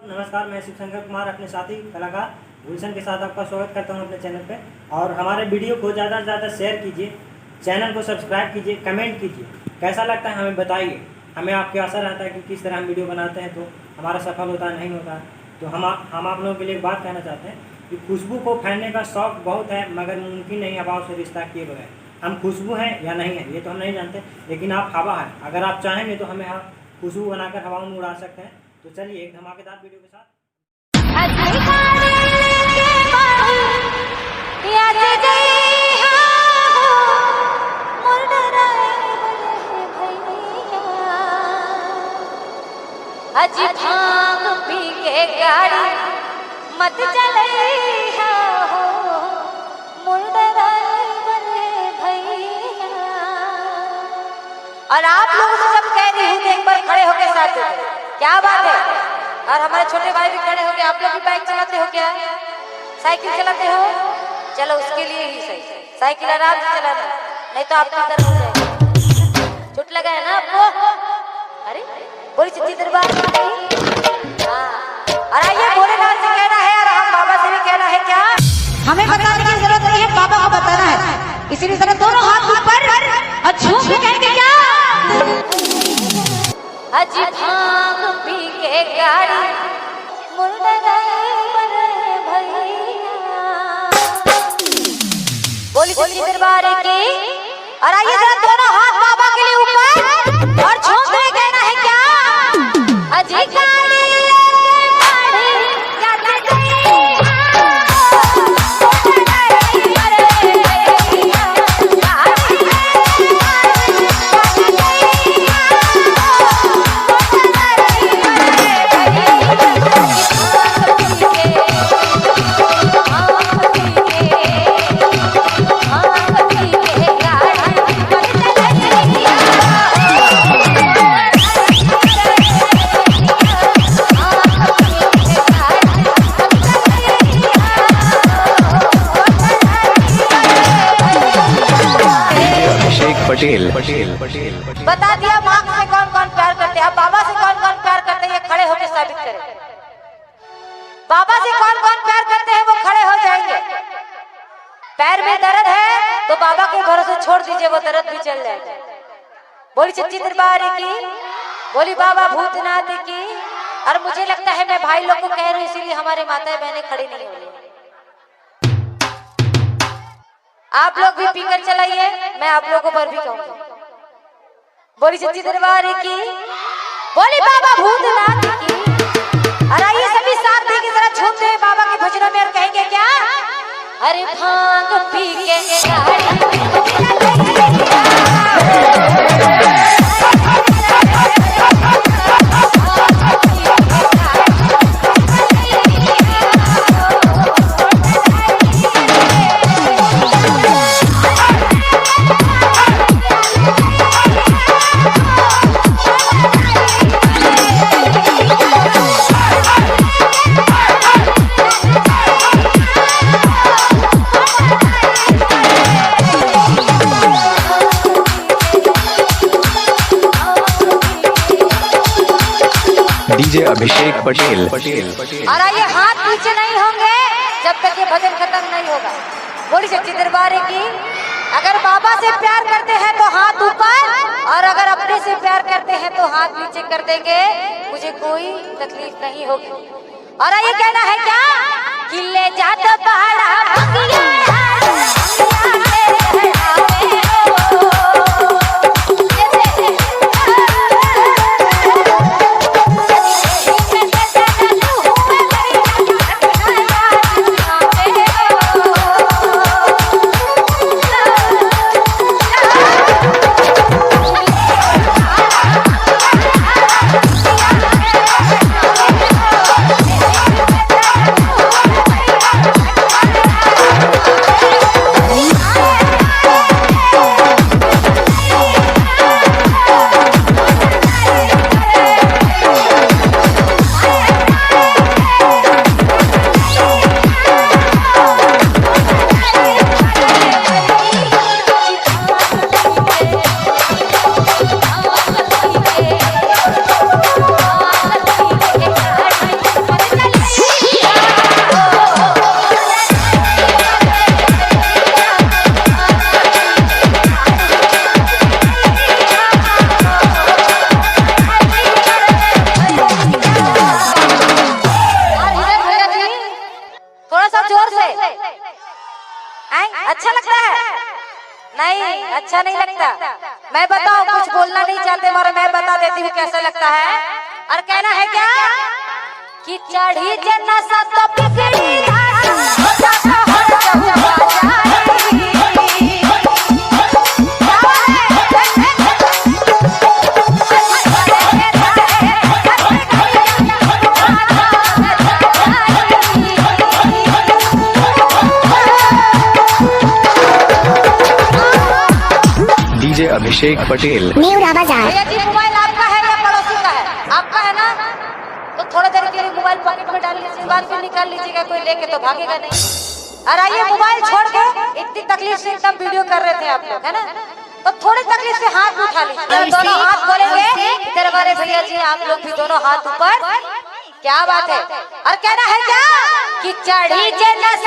नमस्कार, मैं शिवशंकर कुमार अपने साथी कलाकार गुलशन के साथ आपका स्वागत करता हूं अपने चैनल पे। और हमारे वीडियो को ज़्यादा से ज़्यादा शेयर कीजिए, चैनल को सब्सक्राइब कीजिए, कमेंट कीजिए, कैसा लगता है हमें बताइए। हमें आपके आशा रहता है कि किस तरह हम वीडियो बनाते हैं तो हमारा सफल होता है नहीं होता है। तो हम आप लोगों के लिए एक बात कहना चाहते हैं कि खुशबू को फैलने का शौक़ बहुत है, मगर मुमकिन नहीं अभाव से रिश्ता किए बगैर। हम खुशबू हैं या नहीं हैं ये तो हम नहीं जानते, लेकिन आप हवा हैं। अगर आप चाहेंगे तो हमें खुशबू बनाकर हवाओं में उड़ा सकते हैं। तो चलिए एक धमाकेदार वीडियो के साथ। अजी भांग पी के गाड़ी मत चलैया हो भैया। और आप लोगों से जब कह रही हूँ एक बार खड़े होके साथ क्या बात है। और हमारे छोटे भाई भी खड़े होके, आप लोग भी बाइक चलाते हो क्या, साइकिल चलाते हो? चलो उसके लिए ही सही, साइकिल आराम से चलाना, नहीं तो आपका दर्द हो जाएगा। चोट लगा है ना आपको? अरे बोली चिट्ठी दरबार और आइए भोलेनाथ से कहना है और हम बाबा से भी कहना है। क्या हमें बताने की जरूरत नहीं है, बाबा को बताना है। इसीलिए जरा दोनों हाथ ऊपर और झूम के कहेंगे क्या, अजी भांग पी के गाड़ी बोली चिट्ठी दरबार की। और आइए जरा दोनों हाथ बाबा के लिए ऊपर और झूम के कहना है क्या, अजी गाड़ी पटेल बता दिया माँ से कौन कौन प्यार करते हैं, बाबा से कौन कौन प्यार करते हैं, ये खड़े होकर साबित करें। बाबा से कौन कौन प्यार करते हैं वो खड़े हो जाएंगे। पैर में दर्द है तो बाबा के भरोसे छोड़ दीजिए, वो दर्द भी चल जाएगा। बोली चिट्ठी दरबार की, बोली बाबा भूतनाथ की। और मुझे लगता है मैं भाई लोग को कह रही हूँ, इसीलिए हमारे माताएं बहनें खड़ी नहीं हो रही। आप लोग भी पीकर चलाइए, मैं आप लोगों पर भी कहूँगा। बोली चिट्ठी दरबार की, बोली बाबा भूतनाथ की। और आइए सभी साथ की तरह झूमते हैं बाबा के भजनों में और कहेंगे क्या, अरे भांग पी के डीजे अभिषेक पटेल। और आइए हाथ नीचे नहीं होंगे जब तक ये भजन खत्म नहीं होगा। बोली सच्ची दरबार की, अगर बाबा से प्यार करते हैं तो हाथ ऊपर, और अगर अपने से प्यार करते हैं तो हाथ नीचे कर देंगे, मुझे कोई तकलीफ नहीं होगी। और आइए कहना है क्या, किले जाता पहाड़ा अच्छा लगता है? नहीं, अच्छा नहीं लगता। मैं बताऊं, कुछ बोलना नहीं चाहते मगर मैं बता देती हूँ कैसा लगता है। और कहना है क्या कि चढ़ी जन्ना सा तो बिगड़ी डीजे अभिषेक पटेल। भैया जी मोबाइल आपका है या पड़ोसी का है? आपका है ना? तो थोड़ा देर के लिए मोबाइल पॉकेट में डाल लीजिए, बाद में निकाल लीजिएगा, कोई लेके तो भागेगा नहीं। और आइए मोबाइल छोड़ के इतनी तकलीफ से एकदम वीडियो कर रहे थे आप लोग, है ना? तो थोड़ी तकलीफ से हाथ उठा लीजिए, दोनों हाथ खोलेंगे। इधर वाले भैया जी आप लोग भी दोनों हाथ ऊपर। क्या बात है? और कहना है क्या कि चढ़ी जन्नत